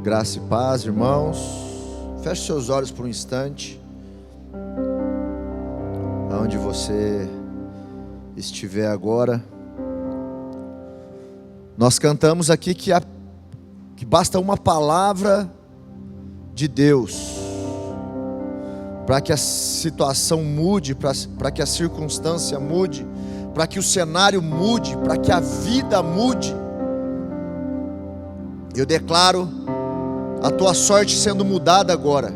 Graça e paz, irmãos. Feche seus olhos por um instante. Aonde você estiver agora. Nós cantamos aqui que basta uma palavra de Deus para que a situação mude, para que a circunstância mude, para que o cenário mude, para que a vida mude. Eu declaro a tua sorte sendo mudada agora,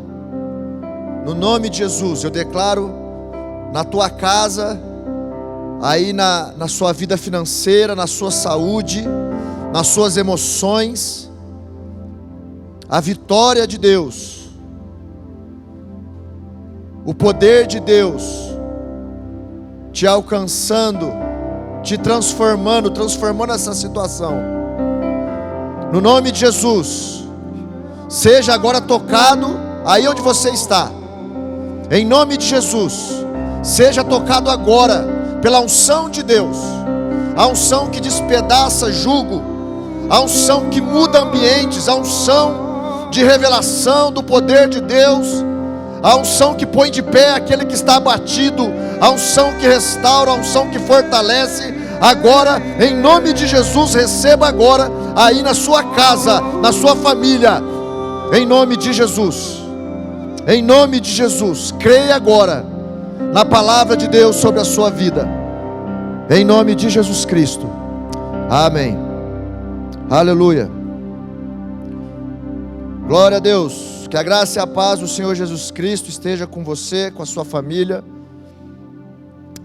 no nome de Jesus. Eu declaro na tua casa, aí na sua vida financeira, na sua saúde, nas suas emoções, a vitória de Deus, o poder de Deus te alcançando, te transformando essa situação. No nome de Jesus, seja agora tocado aí onde você está. Em nome de Jesus, seja tocado agora pela unção de Deus, a unção que despedaça jugo, a unção que muda ambientes, a unção de revelação do poder de Deus, a unção que põe de pé aquele que está abatido, a unção que restaura, a unção que fortalece. Agora, em nome de Jesus, receba agora aí na sua casa, na sua família, em nome de Jesus. Em nome de Jesus, creia agora na palavra de Deus sobre a sua vida, em nome de Jesus Cristo. Amém. Aleluia. Glória a Deus. Que a graça e a paz do Senhor Jesus Cristo esteja com você, com a sua família.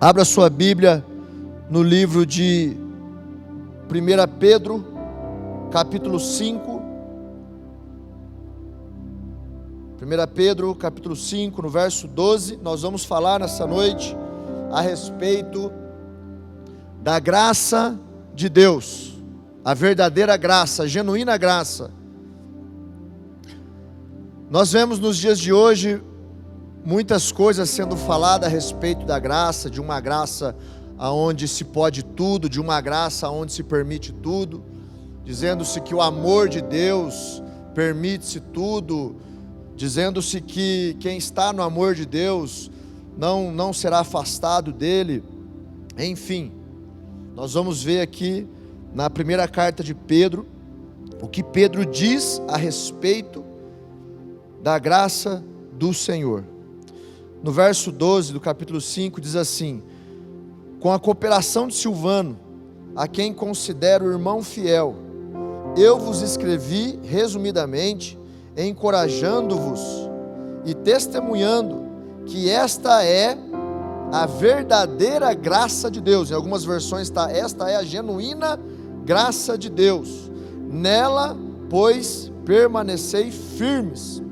Abra sua Bíblia no livro de 1 Pedro, capítulo 5. 1 Pedro, capítulo 5, no verso 12. Nós vamos falar nessa noite a respeito da graça de Deus, a verdadeira graça, a genuína graça. Nós vemos nos dias de hoje muitas coisas sendo faladas a respeito da graça, de uma graça aonde se pode tudo, de uma graça aonde se permite tudo, dizendo-se que o amor de Deus permite-se tudo, dizendo-se que quem está no amor de Deus não será afastado dele. Enfim, nós vamos ver aqui na primeira carta de Pedro, o que Pedro diz a respeito da graça do Senhor. No verso 12 do capítulo 5 diz assim: com a cooperação de Silvano, a quem considero irmão fiel, eu vos escrevi resumidamente, encorajando-vos e testemunhando que esta é a verdadeira graça de Deus. Em algumas versões está: esta é a genuína graça de Deus. Nela, pois, permanecei firmes.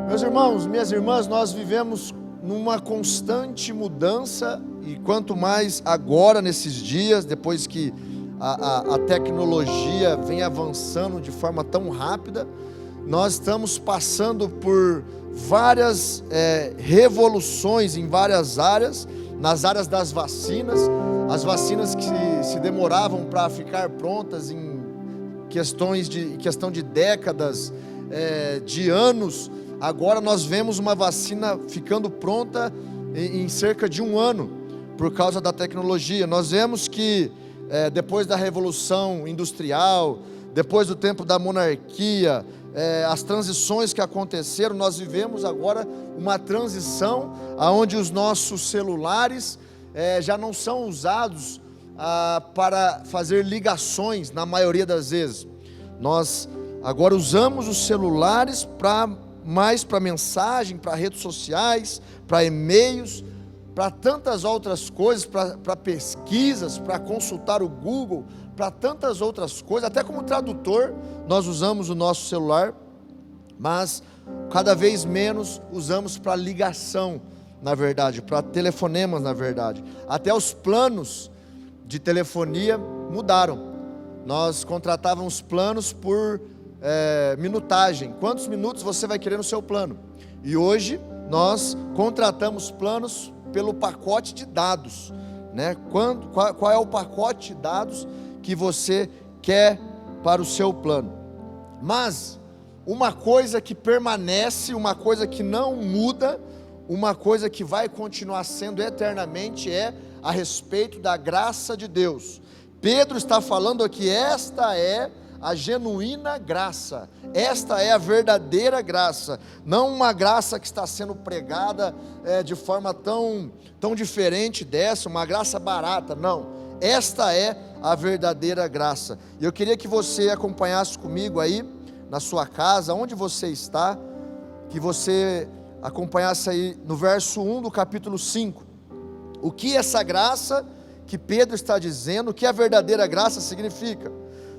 Meus irmãos, minhas irmãs, nós vivemos numa constante mudança, e quanto mais agora nesses dias, depois que a tecnologia vem avançando de forma tão rápida, nós estamos passando por várias revoluções em várias áreas, nas áreas das vacinas, as vacinas que se demoravam para ficar prontas em questão de décadas, de anos. Agora nós vemos uma vacina ficando pronta em cerca de um ano, por causa da tecnologia. Nós vemos que depois da Revolução Industrial, depois do tempo da monarquia, as transições que aconteceram, nós vivemos agora uma transição onde os nossos celulares já não são usados para fazer ligações, na maioria das vezes. Nós agora usamos os celulares mais para mensagem, para redes sociais, para e-mails, para tantas outras coisas, para pesquisas, para consultar o Google, para tantas outras coisas. Até como tradutor nós usamos o nosso celular, mas cada vez menos usamos para ligação, na verdade, para telefonemas, na verdade. Até os planos de telefonia mudaram. Nós contratávamos planos por minutagem, quantos minutos você vai querer no seu plano. E hoje nós contratamos planos pelo pacote de dados, né? Qual é o pacote de dados que você quer para o seu plano? Mas uma coisa que permanece, uma coisa que não muda, uma coisa que vai continuar sendo eternamente é a respeito da graça de Deus. Pedro está falando aqui, esta é a genuína graça, esta é a verdadeira graça, não uma graça que está sendo pregada de forma tão diferente dessa, uma graça barata, não, esta é a verdadeira graça. E eu queria que você acompanhasse comigo aí, na sua casa, onde você está, que você acompanhasse aí no verso 1 do capítulo 5, o que essa graça que Pedro está dizendo, o que a verdadeira graça significa.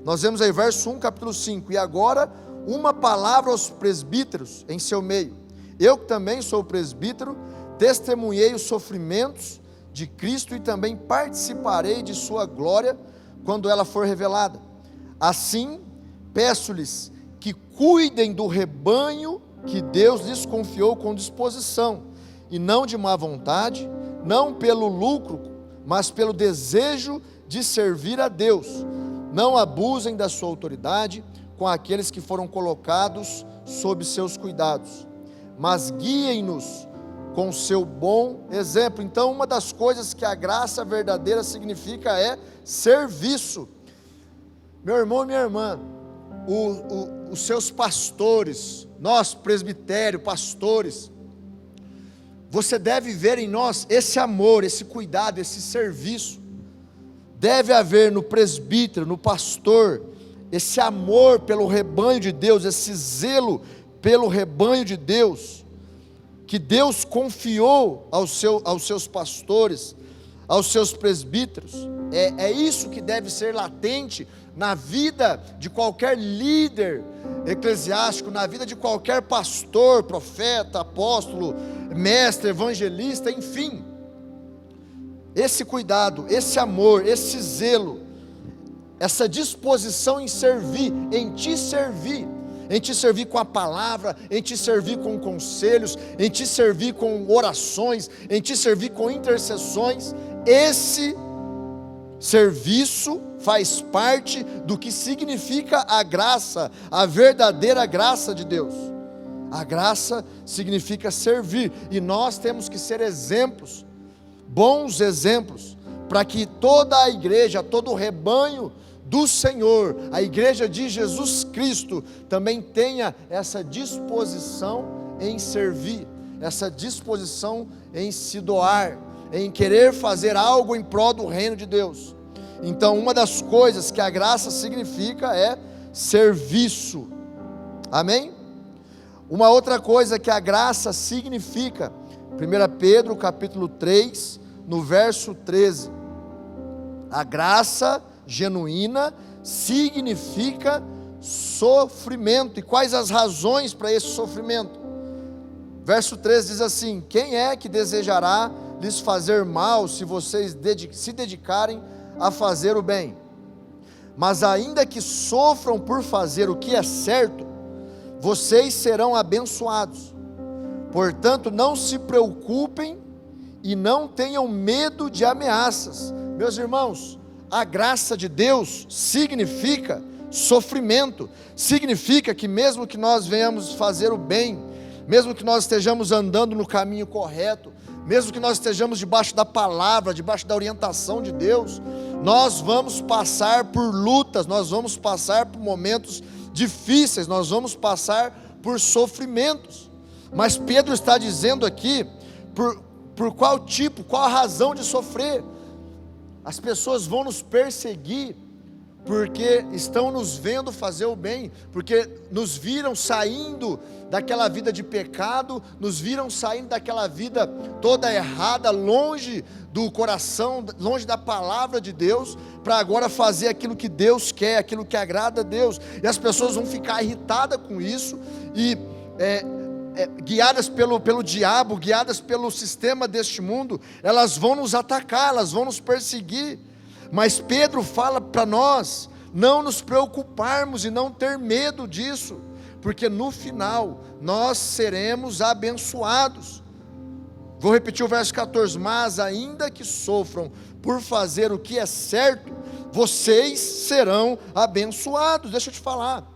Nós vemos aí verso 1, capítulo 5, e agora uma palavra aos presbíteros em seu meio. Eu que também sou presbítero, testemunhei os sofrimentos de Cristo e também participarei de sua glória quando ela for revelada. Assim, peço-lhes que cuidem do rebanho que Deus lhes confiou com disposição, e não de má vontade, não pelo lucro, mas pelo desejo de servir a Deus. Não abusem da sua autoridade com aqueles que foram colocados sob seus cuidados, mas guiem-nos com seu bom exemplo. Então, uma das coisas que a graça verdadeira significa é serviço. Meu irmão e minha irmã, os seus pastores, nós presbitério, pastores, você deve ver em nós esse amor, esse cuidado, esse serviço. Deve haver no presbítero, no pastor, esse amor pelo rebanho de Deus, esse zelo pelo rebanho de Deus, que Deus confiou aos seus pastores, aos seus presbíteros. É isso que deve ser latente na vida de qualquer líder eclesiástico, na vida de qualquer pastor, profeta, apóstolo, mestre, evangelista, enfim. Esse cuidado, esse amor, esse zelo, essa disposição em servir, em te servir com a palavra, em te servir com conselhos, em te servir com orações, em te servir com intercessões. Esse serviço faz parte do que significa a graça, a verdadeira graça de Deus. A graça significa servir, e nós temos que ser exemplos, bons exemplos, para que toda a igreja, todo o rebanho do Senhor, a igreja de Jesus Cristo, também tenha essa disposição em servir, essa disposição em se doar, em querer fazer algo em prol do reino de Deus. Então, uma das coisas que a graça significa é serviço, amém? Uma outra coisa que a graça significa, 1 Pedro capítulo 3, no verso 13, a graça genuína significa sofrimento. E quais as razões para esse sofrimento? Verso 13 diz assim: quem é que desejará lhes fazer mal se vocês se dedicarem a fazer o bem? Mas ainda que sofram por fazer o que é certo, vocês serão abençoados. Portanto, não se preocupem e não tenham medo de ameaças. Meus irmãos, a graça de Deus significa sofrimento, significa que mesmo que nós venhamos fazer o bem, mesmo que nós estejamos andando no caminho correto, mesmo que nós estejamos debaixo da palavra, debaixo da orientação de Deus, nós vamos passar por lutas, nós vamos passar por momentos difíceis, nós vamos passar por sofrimentos. Mas Pedro está dizendo aqui, por qual tipo, qual a razão de sofrer? As pessoas vão nos perseguir porque estão nos vendo fazer o bem, porque nos viram saindo daquela vida de pecado, nos viram saindo daquela vida toda errada, longe do coração, longe da palavra de Deus, para agora fazer aquilo que Deus quer, aquilo que agrada a Deus, e as pessoas vão ficar irritadas com isso, e guiadas pelo diabo, guiadas pelo sistema deste mundo, elas vão nos atacar, elas vão nos perseguir. Mas Pedro fala para nós não nos preocuparmos e não ter medo disso, porque no final nós seremos abençoados. Vou repetir o verso 14: mas ainda que sofram por fazer o que é certo, vocês serão abençoados. Deixa eu te falar,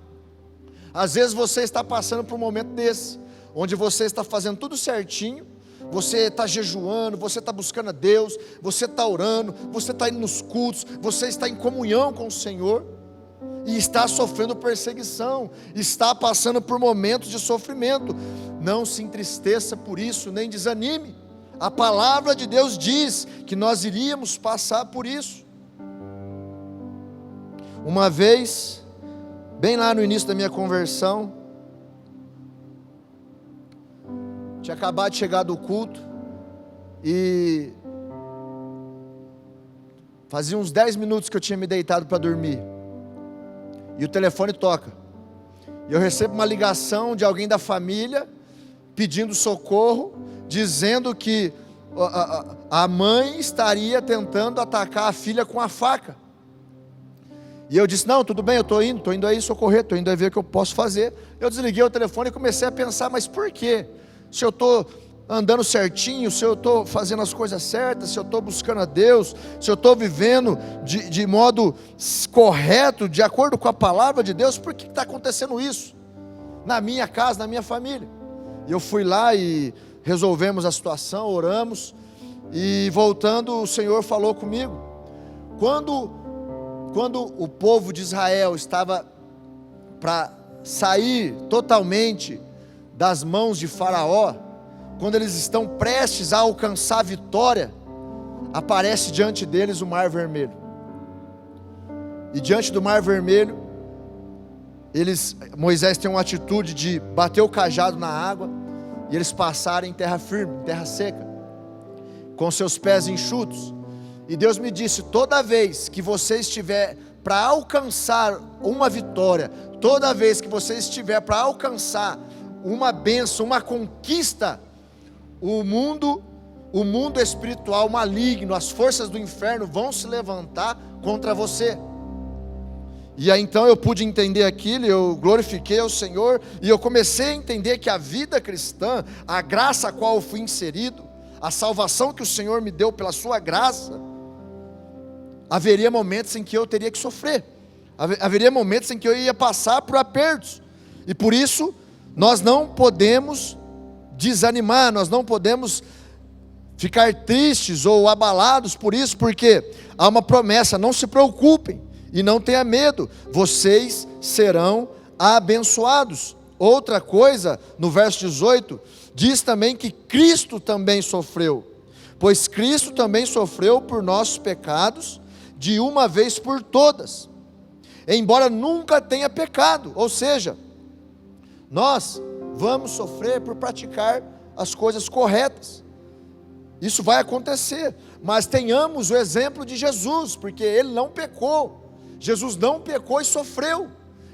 Às vezes você está passando por um momento desse, onde você está fazendo tudo certinho, você está jejuando, você está buscando a Deus, você está orando, você está indo nos cultos, você está em comunhão com o Senhor, e está sofrendo perseguição, está passando por momentos de sofrimento. Não se entristeça por isso, nem desanime. A palavra de Deus diz que nós iríamos passar por isso. Uma vez, bem lá no início da minha conversão, tinha acabado de chegar do culto, e fazia uns 10 minutos que eu tinha me deitado para dormir, e o telefone toca, e eu recebo uma ligação de alguém da família, pedindo socorro, dizendo que a mãe estaria tentando atacar a filha com a faca. E eu disse: não, tudo bem, eu estou indo aí socorrer, estou indo aí ver o que eu posso fazer. Eu desliguei o telefone e comecei a pensar: mas por quê? Se eu estou andando certinho, se eu estou fazendo as coisas certas, se eu estou buscando a Deus, se eu estou vivendo de modo correto, de acordo com a palavra de Deus, por que está acontecendo isso? Na minha casa, na minha família. E eu fui lá e resolvemos a situação, oramos, e voltando, o Senhor falou comigo. Quando o povo de Israel estava para sair totalmente das mãos de Faraó, quando eles estão prestes a alcançar a vitória, aparece diante deles o Mar Vermelho. E diante do Mar Vermelho, Moisés tem uma atitude de bater o cajado na água, e eles passarem em terra firme, em terra seca, com seus pés enxutos. E Deus me disse: toda vez que você estiver para alcançar uma vitória, toda vez que você estiver para alcançar uma bênção, uma conquista, o mundo espiritual maligno, as forças do inferno vão se levantar contra você. E aí então eu pude entender aquilo, eu glorifiquei ao Senhor, e eu comecei a entender que a vida cristã, a graça a qual eu fui inserido, a salvação que o Senhor me deu pela sua graça, haveria momentos em que eu teria que sofrer, haveria momentos em que eu ia passar por apertos, e por isso nós não podemos desanimar, nós não podemos ficar tristes ou abalados por isso, porque há uma promessa: não se preocupem e não tenha medo, vocês serão abençoados. Outra coisa, no verso 18, diz também que Cristo também sofreu, pois Cristo também sofreu por nossos pecados, de uma vez por todas, embora nunca tenha pecado. Ou seja, nós vamos sofrer por praticar as coisas corretas, isso vai acontecer, mas tenhamos o exemplo de Jesus, porque Ele não pecou, Jesus não pecou e sofreu,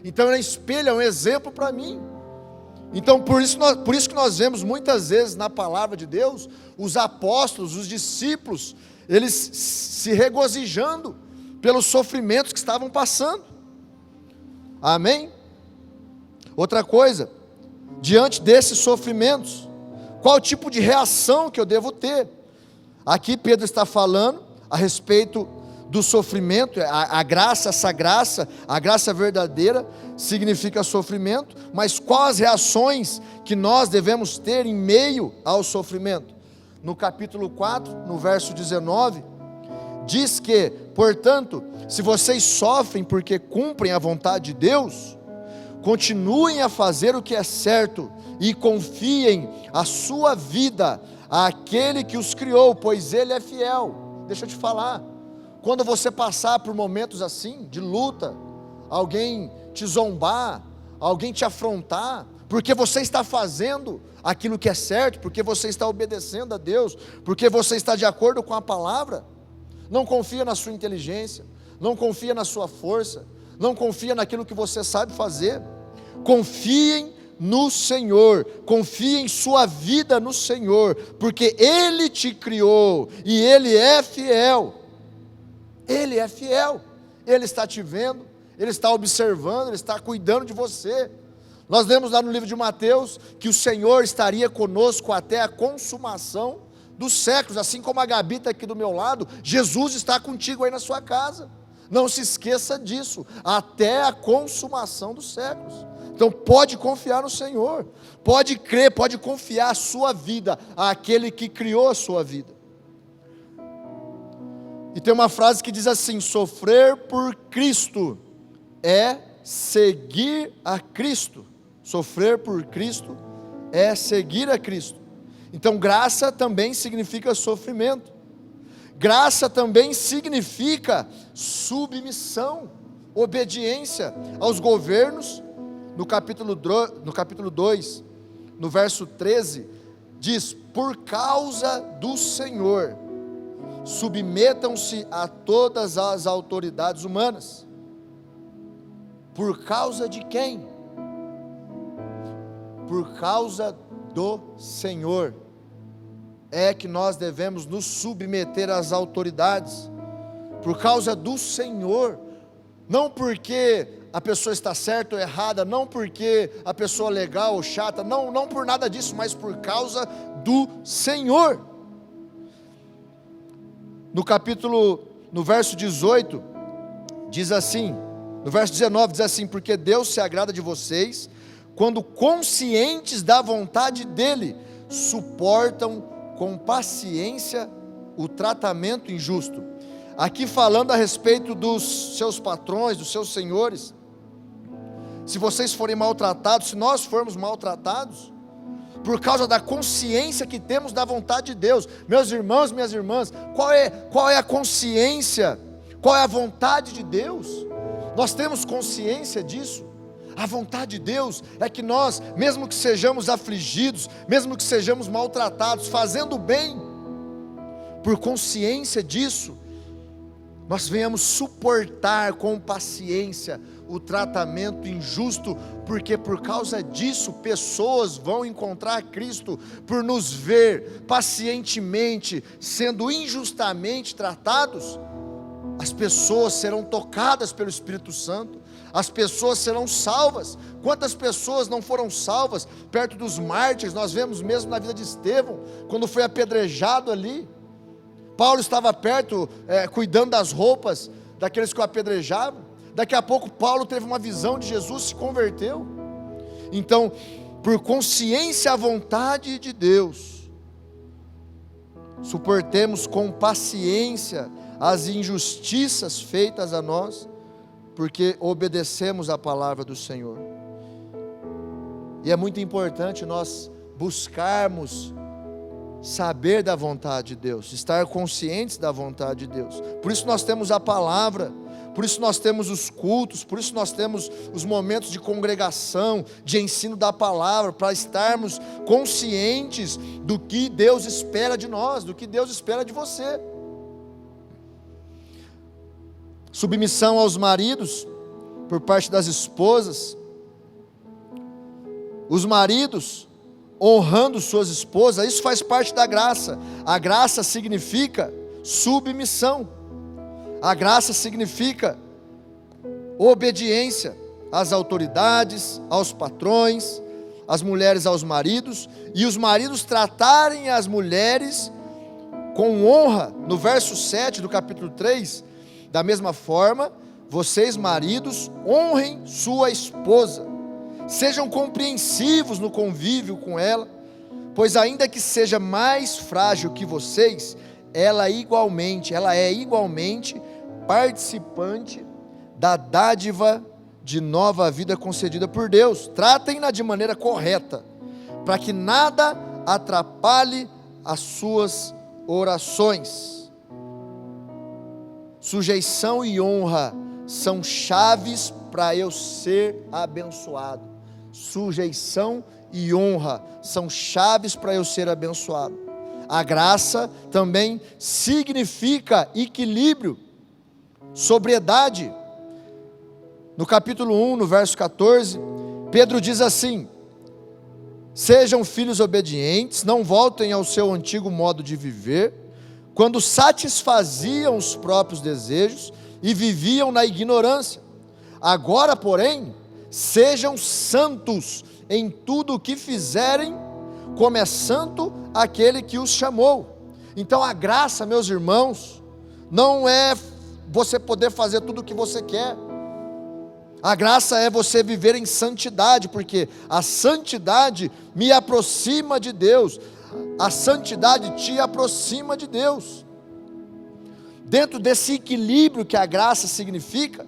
então Ele é espelho, é um exemplo para mim. Então por isso que nós vemos muitas vezes na palavra de Deus, os apóstolos, os discípulos, eles se regozijando pelos sofrimentos que estavam passando. Amém? Outra coisa, diante desses sofrimentos, qual tipo de reação que eu devo ter? Aqui Pedro está falando a respeito do sofrimento, a graça, essa graça, a graça verdadeira significa sofrimento, mas quais as reações que nós devemos ter em meio ao sofrimento? No capítulo 4, no verso 19, diz que, portanto, se vocês sofrem porque cumprem a vontade de Deus, continuem a fazer o que é certo e confiem a sua vida àquele que os criou, pois Ele é fiel. Deixa eu te falar, quando você passar por momentos assim, de luta, alguém te zombar, alguém te afrontar, porque você está fazendo aquilo que é certo, porque você está obedecendo a Deus, porque você está de acordo com a palavra, não confia na sua inteligência, não confia na sua força, não confia naquilo que você sabe fazer. Confiem no Senhor, confiem sua vida no Senhor, porque Ele te criou e Ele é fiel. Ele é fiel, Ele está te vendo, Ele está observando, Ele está cuidando de você. Nós lemos lá no livro de Mateus que o Senhor estaria conosco até a consumação dos séculos, assim como a Gabi está aqui do meu lado, Jesus está contigo aí na sua casa. Não se esqueça disso, até a consumação dos séculos. Então pode confiar no Senhor, pode crer, pode confiar a sua vida àquele que criou a sua vida. E tem uma frase que diz assim: sofrer por Cristo é seguir a Cristo. Sofrer por Cristo é seguir a Cristo. Então graça também significa sofrimento. Graça também significa submissão, obediência aos governos. No capítulo 2, no verso 13, diz: por causa do Senhor, submetam-se a todas as autoridades humanas. Por causa de quem? Por causa do Senhor é que nós devemos nos submeter às autoridades. Por causa do Senhor, não porque a pessoa está certa ou errada, não porque a pessoa é legal ou chata, não por nada disso, mas por causa do Senhor. No verso 18, diz assim, no verso 19 diz assim: porque Deus se agrada de vocês, quando conscientes da vontade dEle, suportam com paciência o tratamento injusto. Aqui falando a respeito dos seus patrões, dos seus senhores. Se vocês forem maltratados, se nós formos maltratados, por causa da consciência que temos da vontade de Deus. Meus irmãos, minhas irmãs, qual é a consciência? Qual é a vontade de Deus? Nós temos consciência disso? A vontade de Deus é que nós, mesmo que sejamos afligidos, mesmo que sejamos maltratados, fazendo bem, por consciência disso, nós venhamos suportar com paciência o tratamento injusto, porque por causa disso pessoas vão encontrar Cristo, por nos ver pacientemente sendo injustamente tratados. As pessoas serão tocadas pelo Espírito Santo, as pessoas serão salvas. Quantas pessoas não foram salvas perto dos mártires? Nós vemos mesmo na vida de Estevão, quando foi apedrejado ali. Paulo estava perto, cuidando das roupas daqueles que o apedrejavam. Daqui a pouco Paulo teve uma visão de Jesus, se converteu. Então, por consciência à vontade de Deus, suportemos com paciência as injustiças feitas a nós, porque obedecemos a palavra do Senhor. E é muito importante nós buscarmos saber da vontade de Deus, estar conscientes da vontade de Deus. Por isso nós temos a palavra, por isso nós temos os cultos, por isso nós temos os momentos de congregação, de ensino da palavra, para estarmos conscientes do que Deus espera de nós, do que Deus espera de você. Submissão aos maridos, por parte das esposas. Os maridos honrando suas esposas, isso faz parte da graça. A graça significa submissão. A graça significa obediência às autoridades, aos patrões, as mulheres aos maridos, e os maridos tratarem as mulheres com honra. No verso 7 do capítulo 3, da mesma forma, vocês maridos, honrem sua esposa, sejam compreensivos no convívio com ela, pois ainda que seja mais frágil que vocês, ela é igualmente participante da dádiva de nova vida concedida por Deus. Tratem-na de maneira correta, para que nada atrapalhe as suas orações. Sujeição e honra são chaves para eu ser abençoado. Sujeição e honra são chaves para eu ser abençoado. A graça também significa equilíbrio, sobriedade. No capítulo 1, no verso 14, Pedro diz assim: sejam filhos obedientes, não voltem ao seu antigo modo de viver, quando satisfaziam os próprios desejos e viviam na ignorância. Agora, porém, sejam santos em tudo o que fizerem, como é santo aquele que os chamou. Então a graça, meus irmãos, não é você poder fazer tudo o que você quer. A graça é você viver em santidade, porque a santidade me aproxima de Deus, a santidade te aproxima de Deus. Dentro desse equilíbrio que a graça significa,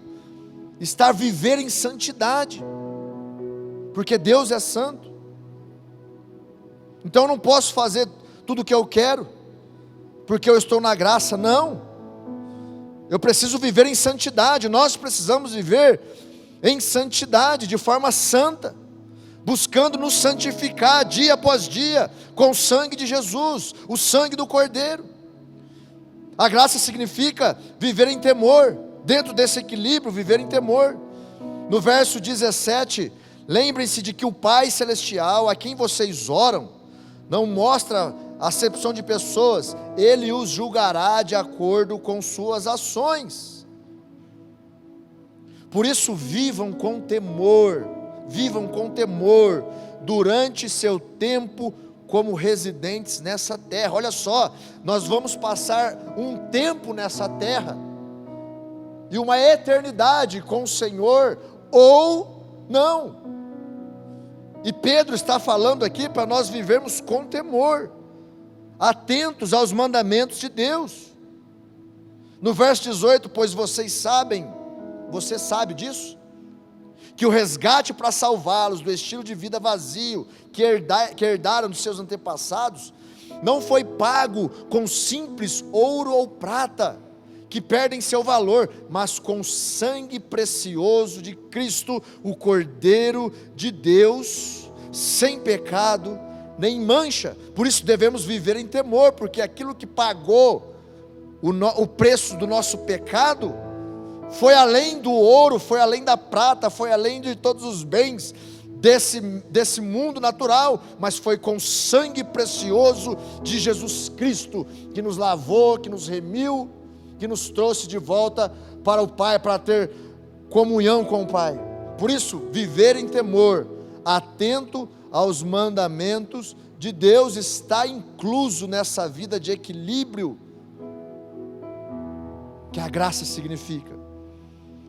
está viver em santidade, porque Deus é santo. Então eu não posso fazer tudo o que eu quero, porque eu estou na graça, não. Eu preciso viver em santidade, nós precisamos viver em santidade, de forma santa, buscando nos santificar dia após dia, com o sangue de Jesus, o sangue do Cordeiro. A graça significa viver em temor, dentro desse equilíbrio, viver em temor. No verso 17, lembrem-se de que o Pai Celestial, a quem vocês oram, não mostra acepção de pessoas, Ele os julgará de acordo com suas ações. Por isso vivam com temor durante seu tempo como residentes nessa terra. Olha só, nós vamos passar um tempo nessa terra, e uma eternidade com o Senhor, ou não. E Pedro está falando aqui para nós vivermos com temor, atentos aos mandamentos de Deus. No verso 18, pois vocês sabem, você sabe disso? Que o resgate para salvá-los do estilo de vida vazio que herdaram dos seus antepassados, não foi pago com simples ouro ou prata, que perdem seu valor, mas com o sangue precioso de Cristo, o Cordeiro de Deus, sem pecado, nem mancha. Por isso devemos viver em temor, porque aquilo que pagou o preço do nosso pecado, foi além do ouro, foi além da prata, foi além de todos os bens desse mundo natural, mas foi com o sangue precioso de Jesus Cristo, que nos lavou, que nos remiu, que nos trouxe de volta para o Pai, para ter comunhão com o Pai. Por isso, viver em temor, atento aos mandamentos de Deus, está incluso nessa vida de equilíbrio que a graça significa.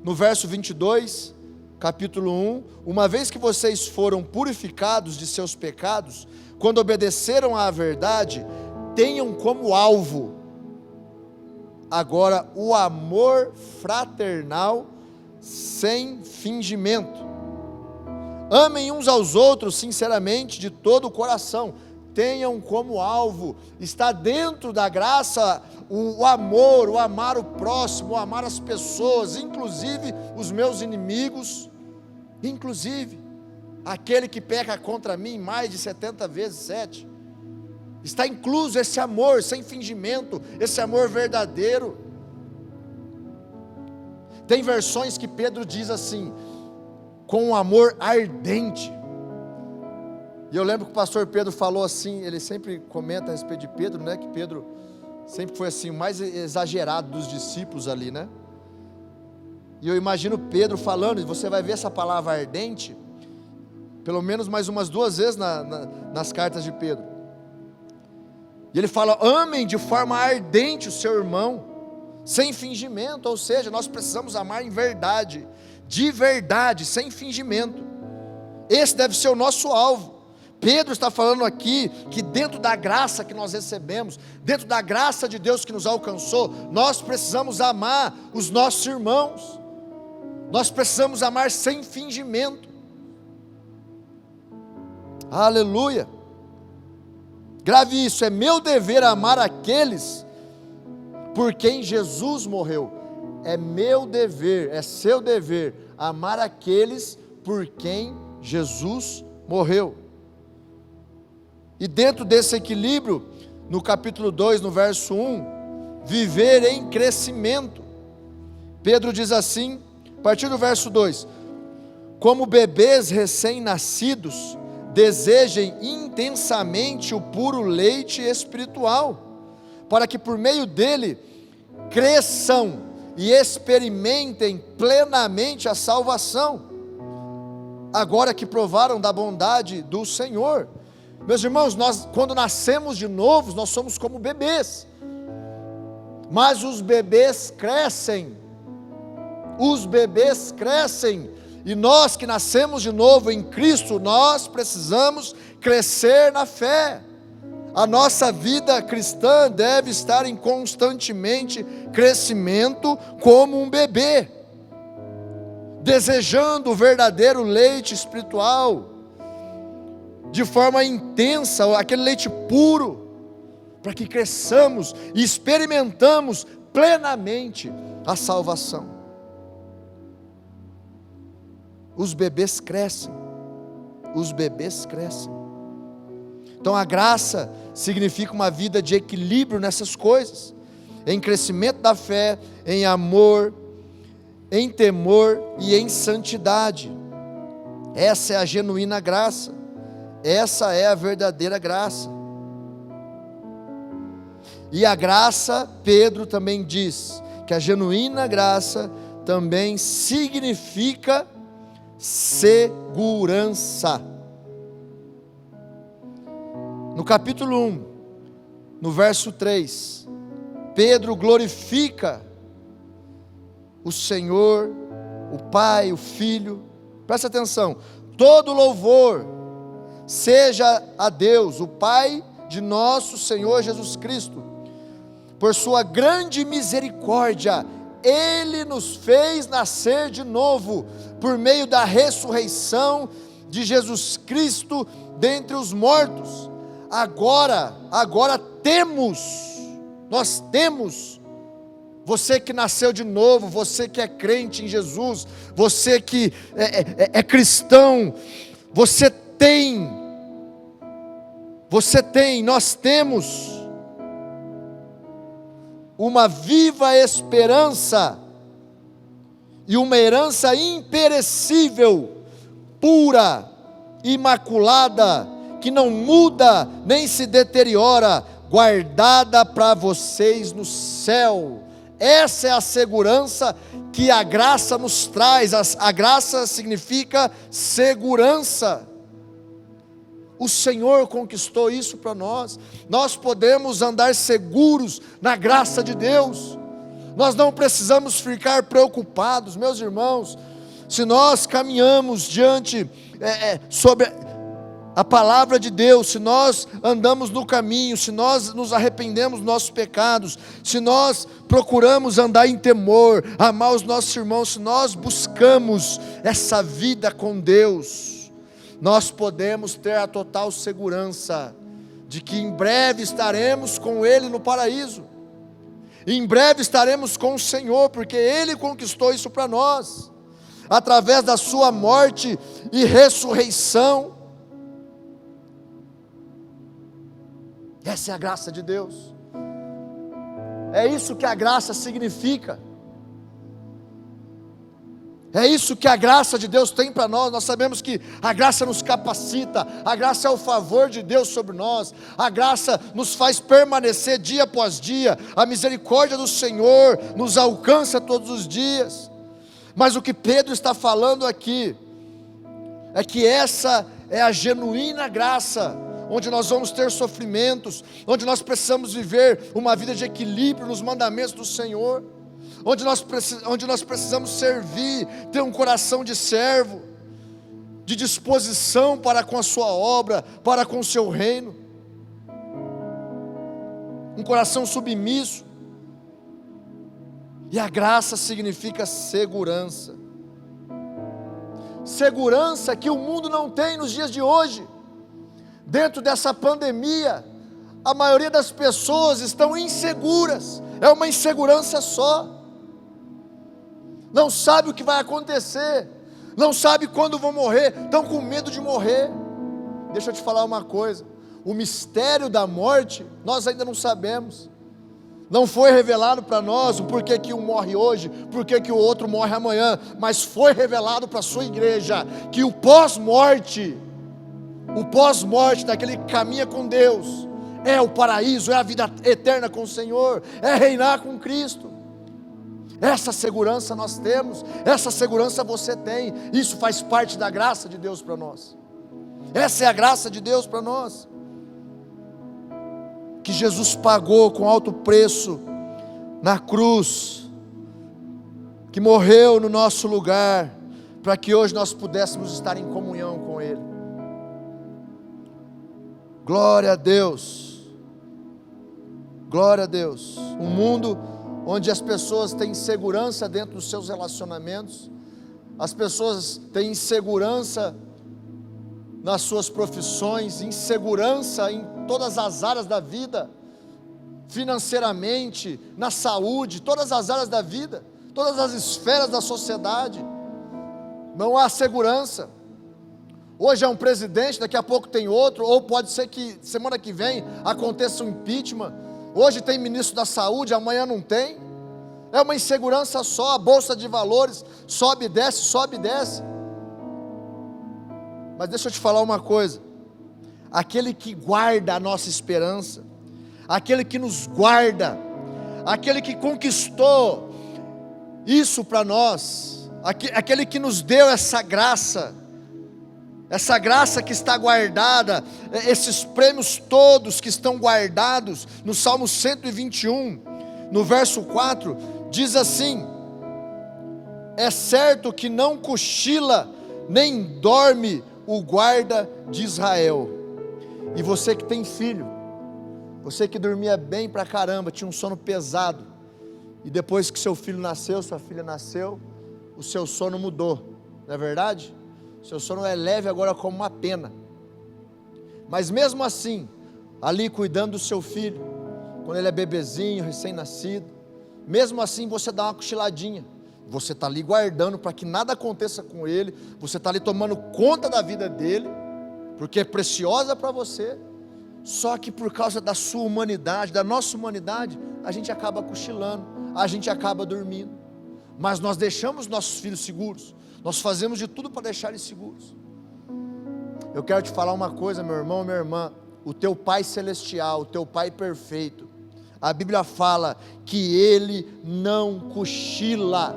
No verso 22, capítulo 1, uma vez que vocês foram purificados de seus pecados, quando obedeceram à verdade, tenham como alvo agora o amor fraternal sem fingimento. Amem uns aos outros sinceramente de todo o coração. Tenham como alvo, está dentro da graça, o amor, o amar o próximo, o amar as pessoas, inclusive os meus inimigos, inclusive aquele que peca contra mim mais de 70 vezes 7. Está incluso esse amor sem fingimento, esse amor verdadeiro. Tem versões que Pedro diz assim, com um amor ardente. E eu lembro que o pastor Pedro falou assim, ele sempre comenta a respeito de Pedro, né? Que Pedro sempre foi assim, o mais exagerado dos discípulos ali, né? E eu imagino Pedro falando, e você vai ver essa palavra ardente, pelo menos mais umas 2 vezes nas cartas de Pedro. E ele fala, amem de forma ardente o seu irmão, sem fingimento, ou seja, nós precisamos amar em verdade, de verdade, sem fingimento. Esse deve ser o nosso alvo. Pedro está falando aqui que dentro da graça que nós recebemos, dentro da graça de Deus que nos alcançou, nós precisamos amar os nossos irmãos, nós precisamos amar sem fingimento. Aleluia. Grave isso, é meu dever amar aqueles por quem Jesus morreu. É meu dever, é seu dever amar aqueles por quem Jesus morreu. E dentro desse equilíbrio, no capítulo 2, no verso 1, viver em crescimento. Pedro diz assim, a partir do verso 2: como bebês recém-nascidos, desejem intensamente o puro leite espiritual, para que por meio dele cresçam e experimentem plenamente a salvação, agora que provaram da bondade do Senhor. Meus irmãos, nós quando nascemos de novo, nós somos como bebês, mas os bebês crescem E nós que nascemos de novo em Cristo, nós precisamos crescer na fé. A nossa vida cristã deve estar em constantemente crescimento como um bebê, desejando o verdadeiro leite espiritual, de forma intensa, aquele leite puro, para que cresçamos e experimentamos plenamente a salvação. Os bebês crescem, os bebês crescem. Então a graça significa uma vida de equilíbrio nessas coisas, em crescimento da fé, em amor, em temor e em santidade. Essa é a genuína graça, essa é a verdadeira graça. E a graça, Pedro também diz, que a genuína graça também significa segurança. No capítulo 1, no verso 3, Pedro glorifica o Senhor, o Pai, o Filho. Presta atenção: todo louvor seja a Deus, o Pai de nosso Senhor Jesus Cristo, por sua grande misericórdia, Ele nos fez nascer de novo, por meio da ressurreição de Jesus Cristo dentre os mortos. Agora nós temos, você que nasceu de novo, você que é crente em Jesus, você que é cristão, nós temos uma viva esperança e uma herança imperecível, pura, imaculada, que não muda nem se deteriora, guardada para vocês no céu. Essa é a segurança que a graça nos traz. A graça significa segurança. O Senhor conquistou isso para nós. Nós podemos andar seguros na graça de Deus. Nós não precisamos ficar preocupados, meus irmãos. Se nós caminhamos diante sobre a palavra de Deus, se nós andamos no caminho, se nós nos arrependemos dos nossos pecados, se nós procuramos andar em temor, amar os nossos irmãos, se nós buscamos essa vida com Deus, nós podemos ter a total segurança de que em breve estaremos com Ele no paraíso, em breve estaremos com o Senhor, porque Ele conquistou isso para nós, através da sua morte e ressurreição. Essa é a graça de Deus. É isso que a graça significa. É isso que a graça de Deus tem para nós. Nós sabemos que a graça nos capacita, a graça é o favor de Deus sobre nós, a graça nos faz permanecer dia após dia, a misericórdia do Senhor nos alcança todos os dias. Mas o que Pedro está falando aqui é que essa é a genuína graça, onde nós vamos ter sofrimentos, onde nós precisamos viver uma vida de equilíbrio nos mandamentos do Senhor, onde nós precisamos servir, ter um coração de servo, de disposição para com a sua obra, para com o seu reino, um coração submisso. E a graça significa segurança, segurança que o mundo não tem nos dias de hoje. Dentro dessa pandemia, a maioria das pessoas estão inseguras, é uma insegurança só, não sabe o que vai acontecer, não sabe quando vão morrer, estão com medo de morrer. Deixa eu te falar uma coisa, o mistério da morte, nós ainda não sabemos, não foi revelado para nós o porquê que um morre hoje, porquê que o outro morre amanhã, mas foi revelado para a sua igreja, que o pós-morte daquele que caminha com Deus, é o paraíso, é a vida eterna com o Senhor, é reinar com Cristo. Essa segurança nós temos, essa segurança você tem, isso faz parte da graça de Deus para nós. Essa é a graça de Deus para nós, que Jesus pagou com alto preço na cruz, que morreu no nosso lugar, para que hoje nós pudéssemos estar em comunhão com Ele. Glória a Deus, glória a Deus. Um mundo onde as pessoas têm insegurança dentro dos seus relacionamentos, as pessoas têm insegurança nas suas profissões, insegurança em todas as áreas da vida, financeiramente, na saúde, todas as áreas da vida, todas as esferas da sociedade, não há segurança. Hoje é um presidente, daqui a pouco tem outro, ou pode ser que semana que vem aconteça um impeachment. Hoje tem ministro da saúde, amanhã não tem. É uma insegurança só, a bolsa de valores sobe e desce, sobe e desce. Mas deixa eu te falar uma coisa, aquele que guarda a nossa esperança, aquele que nos guarda, aquele que conquistou isso para nós, aquele que nos deu essa graça que está guardada, esses prêmios todos que estão guardados no Salmo 121, no verso 4, diz assim: é certo que não cochila, nem dorme o guarda de Israel. E você que tem filho, você que dormia bem pra caramba, tinha um sono pesado, e depois que seu filho nasceu, sua filha nasceu, o seu sono mudou, não é verdade? Seu sono é leve agora como uma pena. Mas mesmo assim, ali cuidando do seu filho, quando ele é bebezinho, recém-nascido, mesmo assim você dá uma cochiladinha. Você está ali guardando para que nada aconteça com ele, você está ali tomando conta da vida dele, porque é preciosa para você. Só que por causa da sua humanidade, da nossa humanidade, a gente acaba cochilando, a gente acaba dormindo. Mas nós deixamos nossos filhos seguros, nós fazemos de tudo para deixar eles seguros. Eu quero te falar uma coisa, meu irmão, minha irmã, o teu Pai Celestial, o teu Pai perfeito, a Bíblia fala que Ele não cochila,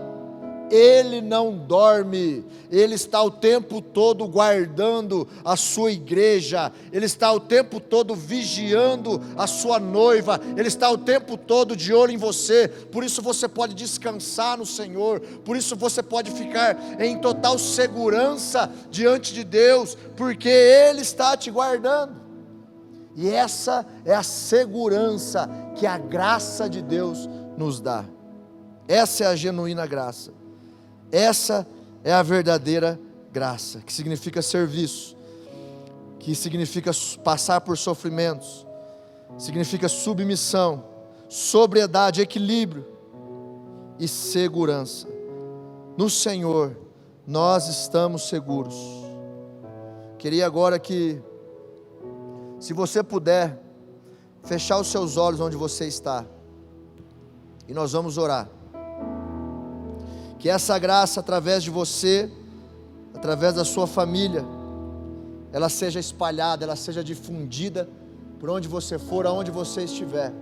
Ele não dorme, Ele está o tempo todo guardando a sua igreja, Ele está o tempo todo vigiando a sua noiva, Ele está o tempo todo de olho em você. Por isso você pode descansar no Senhor, por isso você pode ficar em total segurança diante de Deus, porque Ele está te guardando. E essa é a segurança que a graça de Deus nos dá. Essa é a genuína graça. Essa é a verdadeira graça, que significa serviço, que significa passar por sofrimentos, significa submissão, sobriedade, equilíbrio e segurança. No Senhor nós estamos seguros. Queria agora que, se você puder, fechar os seus olhos onde você está, e nós vamos orar. Que essa graça, através de você, através da sua família, ela seja espalhada, ela seja difundida por onde você for, aonde você estiver.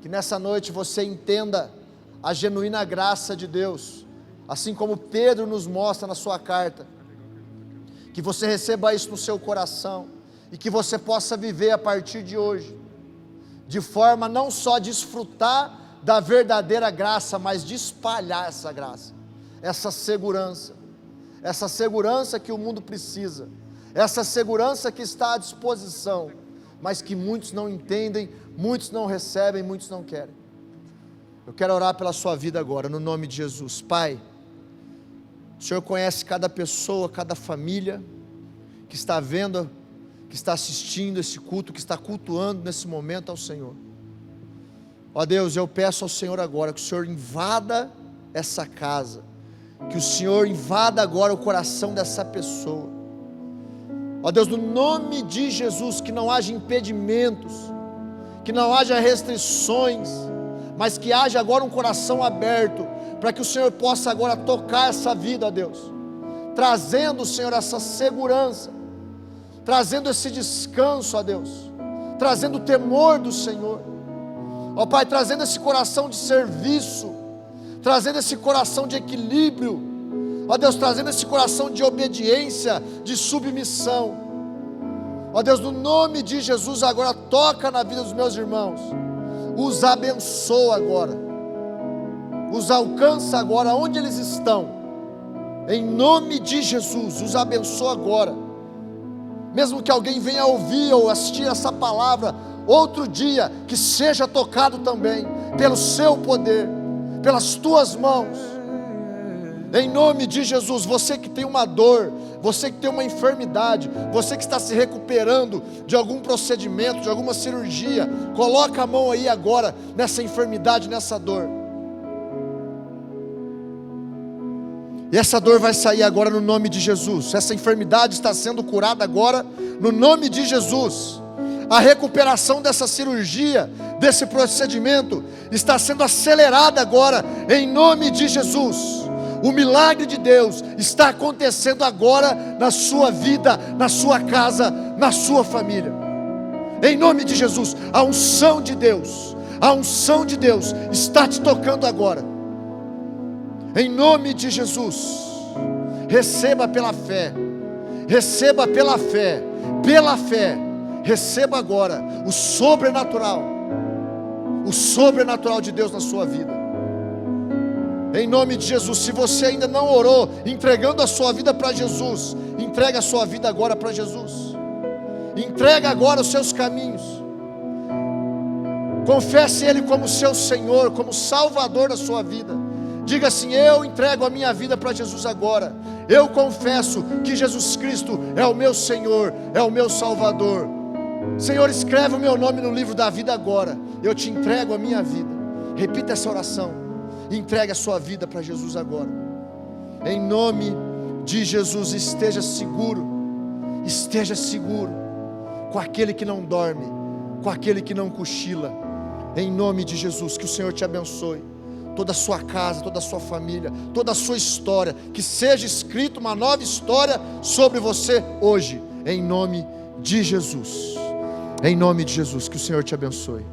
Que nessa noite você entenda a genuína graça de Deus, assim como Pedro nos mostra na sua carta. Que você receba isso no seu coração, e que você possa viver a partir de hoje, de forma não só desfrutar da verdadeira graça, mas de espalhar essa graça, essa segurança que o mundo precisa, essa segurança que está à disposição, mas que muitos não entendem, muitos não recebem, muitos não querem. Eu quero orar pela sua vida agora, no nome de Jesus. Pai, o Senhor conhece cada pessoa, cada família que está vendo, que está assistindo esse culto, que está cultuando nesse momento ao Senhor. Ó Deus, eu peço ao Senhor agora que o Senhor invada essa casa, que o Senhor invada agora o coração dessa pessoa. Ó Deus, no nome de Jesus, que não haja impedimentos, que não haja restrições, mas que haja agora um coração aberto, para que o Senhor possa agora tocar essa vida, ó Deus, trazendo, Senhor, essa segurança, trazendo esse descanso, ó Deus, trazendo o temor do Senhor. Ó Pai, trazendo esse coração de serviço, trazendo esse coração de equilíbrio, ó Deus, trazendo esse coração de obediência, de submissão. Ó Deus, no nome de Jesus, agora toca na vida dos meus irmãos, os abençoa agora, os alcança agora onde eles estão, Em nome de Jesus, os abençoo agora. Mesmo que alguém venha ouvir ou assistir essa palavra outro dia, que seja tocado também pelo seu poder, pelas tuas mãos. Em nome de Jesus, você que tem uma dor, você que tem uma enfermidade, você que está se recuperando de algum procedimento, de alguma cirurgia, coloca a mão aí agora nessa enfermidade, nessa dor. E essa dor vai sair agora no nome de Jesus. Essa enfermidade está sendo curada agora no nome de Jesus. A recuperação dessa cirurgia, desse procedimento, está sendo acelerada agora em nome de Jesus. O milagre de Deus está acontecendo agora na sua vida, na sua casa, na sua família. Em nome de Jesus, a unção de Deus está te tocando agora. Em nome de Jesus, receba pela fé, receba agora o sobrenatural de Deus na sua vida. Em nome de Jesus, se você ainda não orou, entregando a sua vida para Jesus, entrega a sua vida agora para Jesus. Entrega agora os seus caminhos. Confesse Ele como seu Senhor, como Salvador da sua vida. Diga assim: eu entrego a minha vida para Jesus agora. Eu confesso que Jesus Cristo é o meu Senhor, é o meu Salvador. Senhor, escreve o meu nome no livro da vida agora. Eu te entrego a minha vida. Repita essa oração. Entregue a sua vida para Jesus agora. Em nome de Jesus, esteja seguro com aquele que não dorme, com aquele que não cochila. Em nome de Jesus, que o Senhor te abençoe. Toda a sua casa, toda a sua família, toda a sua história, que seja escrita uma nova história sobre você hoje, em nome de Jesus. Em nome de Jesus, que o Senhor te abençoe.